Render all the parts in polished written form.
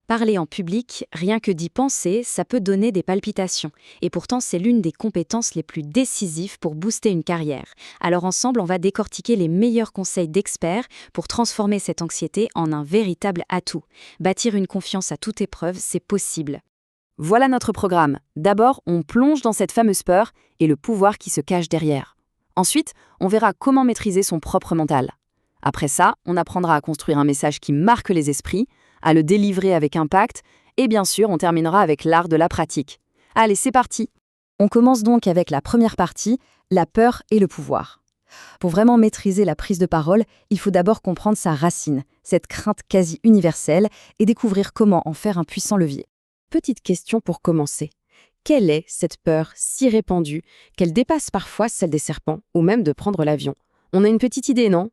Parler en public, rien que d'y penser, ça peut donner des palpitations. Et pourtant, c'est l'une des compétences les plus décisives pour booster une carrière. Alors ensemble, on va décortiquer les meilleurs conseils d'experts pour transformer cette anxiété en un véritable atout. Bâtir une confiance à toute épreuve, c'est possible. Voilà notre programme. D'abord, on plonge dans cette fameuse peur et le pouvoir qui se cache derrière. Ensuite, on verra comment maîtriser son propre mental. Après ça, on apprendra à construire un message qui marque les esprits, à le délivrer avec impact, et bien sûr, on terminera avec l'art de la pratique. Allez, c'est parti! On commence donc avec la première partie, la peur et le pouvoir. Pour vraiment maîtriser la prise de parole, il faut d'abord comprendre sa racine, cette crainte quasi universelle, et découvrir comment en faire un puissant levier. Petite question pour commencer. Quelle est cette peur si répandue qu'elle dépasse parfois celle des serpents ou même de prendre l'avion? On a une petite idée, non?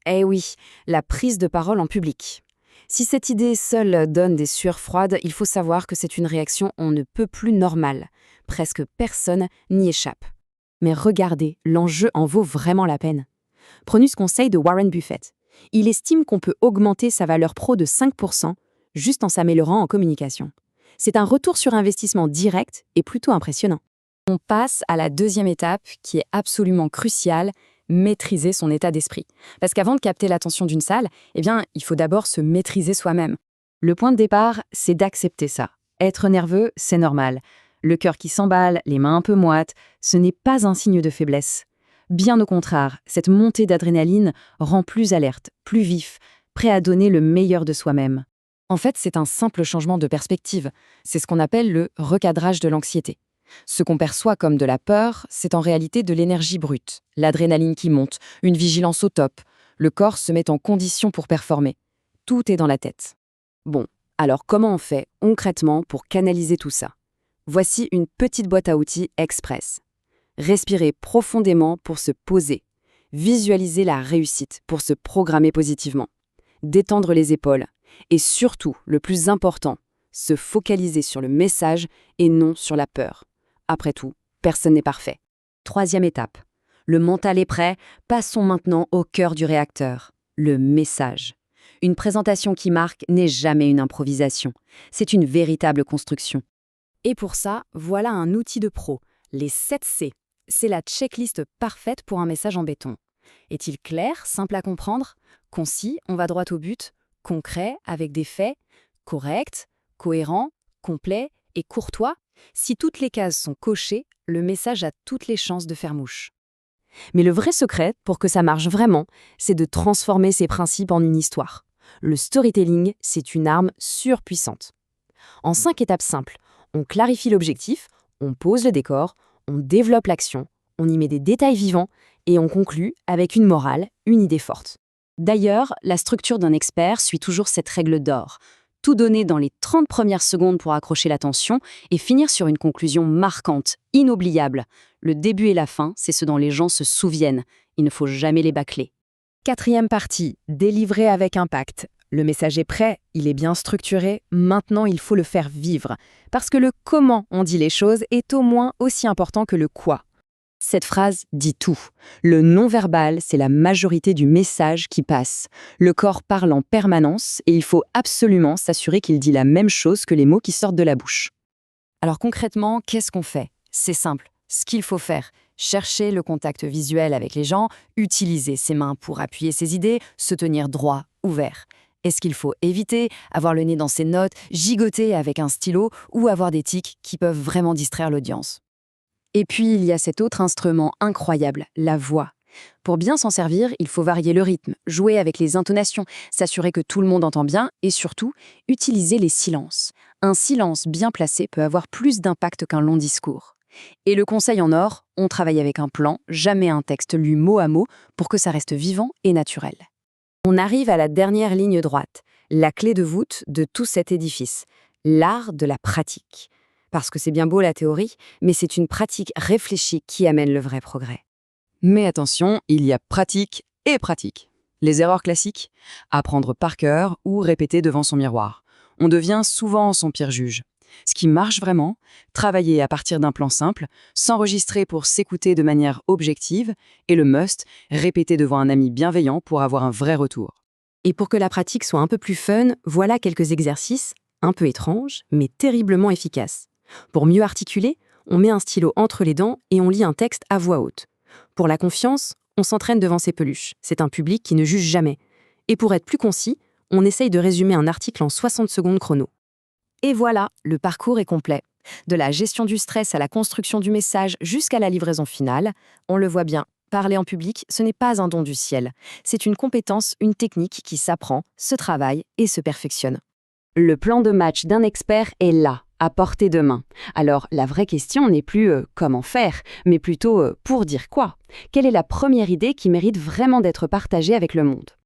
Eh oui, la prise de parole en public. Si cette idée seule donne des sueurs froides, il faut savoir que c'est une réaction on ne peut plus normale. Presque personne n'y échappe. Mais regardez, l'enjeu en vaut vraiment la peine. Prenez ce conseil de Warren Buffett. Il estime qu'on peut augmenter sa valeur pro de 5% juste en s'améliorant en communication. C'est un retour sur investissement direct et plutôt impressionnant. On passe à la deuxième étape qui est absolument cruciale, maîtriser son état d'esprit. Parce qu'avant de capter l'attention d'une salle, il faut d'abord se maîtriser soi-même. Le point de départ, c'est d'accepter ça. Être nerveux, c'est normal. Le cœur qui s'emballe, les mains un peu moites, ce n'est pas un signe de faiblesse. Bien au contraire, cette montée d'adrénaline rend plus alerte, plus vif, prêt à donner le meilleur de soi-même. En fait, c'est un simple changement de perspective. C'est ce qu'on appelle le recadrage de l'anxiété. Ce qu'on perçoit comme de la peur, c'est en réalité de l'énergie brute, l'adrénaline qui monte, une vigilance au top. Le corps se met en condition pour performer. Tout est dans la tête. Bon, alors comment on fait concrètement pour canaliser tout ça? Voici une petite boîte à outils express. Respirez profondément pour se poser. Visualiser la réussite pour se programmer positivement. Détendre les épaules. Et surtout, le plus important, se focaliser sur le message et non sur la peur. Après tout, personne n'est parfait. Troisième étape. Le mental est prêt, passons maintenant au cœur du réacteur, le message. Une présentation qui marque n'est jamais une improvisation, c'est une véritable construction. Et pour ça, voilà un outil de pro, les 7 C. C'est la checklist parfaite pour un message en béton. Est-il clair, simple à comprendre? Concis, on va droit au but? Concret, avec des faits? Correct, cohérent, complet et courtois? Si toutes les cases sont cochées, le message a toutes les chances de faire mouche. Mais le vrai secret, pour que ça marche vraiment, c'est de transformer ces principes en une histoire. Le storytelling, c'est une arme surpuissante. En 5 étapes simples, on clarifie l'objectif, on pose le décor, on développe l'action, on y met des détails vivants et on conclut avec une morale, une idée forte. D'ailleurs, la structure d'un expert suit toujours cette règle d'or. Tout donner dans les 30 premières secondes pour accrocher l'attention et finir sur une conclusion marquante, inoubliable. Le début et la fin, c'est ce dont les gens se souviennent. Il ne faut jamais les bâcler. Quatrième partie, délivrer avec impact. Le message est prêt, il est bien structuré, maintenant il faut le faire vivre. Parce que le comment on dit les choses est au moins aussi important que le quoi. Cette phrase dit tout. Le non-verbal, c'est la majorité du message qui passe. Le corps parle en permanence et il faut absolument s'assurer qu'il dit la même chose que les mots qui sortent de la bouche. Alors concrètement, qu'est-ce qu'on fait? C'est simple. Ce qu'il faut faire, chercher le contact visuel avec les gens, utiliser ses mains pour appuyer ses idées, se tenir droit, ouvert. Est-ce qu'il faut éviter, avoir le nez dans ses notes, gigoter avec un stylo ou avoir des tics qui peuvent vraiment distraire l'audience? Et puis, il y a cet autre instrument incroyable, la voix. Pour bien s'en servir, il faut varier le rythme, jouer avec les intonations, s'assurer que tout le monde entend bien et surtout, utiliser les silences. Un silence bien placé peut avoir plus d'impact qu'un long discours. Et le conseil en or, on travaille avec un plan, jamais un texte lu mot à mot pour que ça reste vivant et naturel. On arrive à la dernière ligne droite, la clé de voûte de tout cet édifice, l'art de la pratique. Parce que c'est bien beau la théorie, mais c'est une pratique réfléchie qui amène le vrai progrès. Mais attention, il y a pratique et pratique. Les erreurs classiques, apprendre par cœur ou répéter devant son miroir. On devient souvent son pire juge. Ce qui marche vraiment, travailler à partir d'un plan simple, s'enregistrer pour s'écouter de manière objective, et le must, répéter devant un ami bienveillant pour avoir un vrai retour. Et pour que la pratique soit un peu plus fun, voilà quelques exercices. Un peu étrange, mais terriblement efficace. Pour mieux articuler, on met un stylo entre les dents et on lit un texte à voix haute. Pour la confiance, on s'entraîne devant ses peluches. C'est un public qui ne juge jamais. Et pour être plus concis, on essaye de résumer un article en 60 secondes chrono. Et voilà, le parcours est complet. De la gestion du stress à la construction du message jusqu'à la livraison finale, on le voit bien, parler en public, ce n'est pas un don du ciel. C'est une compétence, une technique qui s'apprend, se travaille et se perfectionne. Le plan de match d'un expert est là, à portée de main. Alors, la vraie question n'est plus comment faire, mais plutôt pour dire quoi. Quelle est la première idée qui mérite vraiment d'être partagée avec le monde ?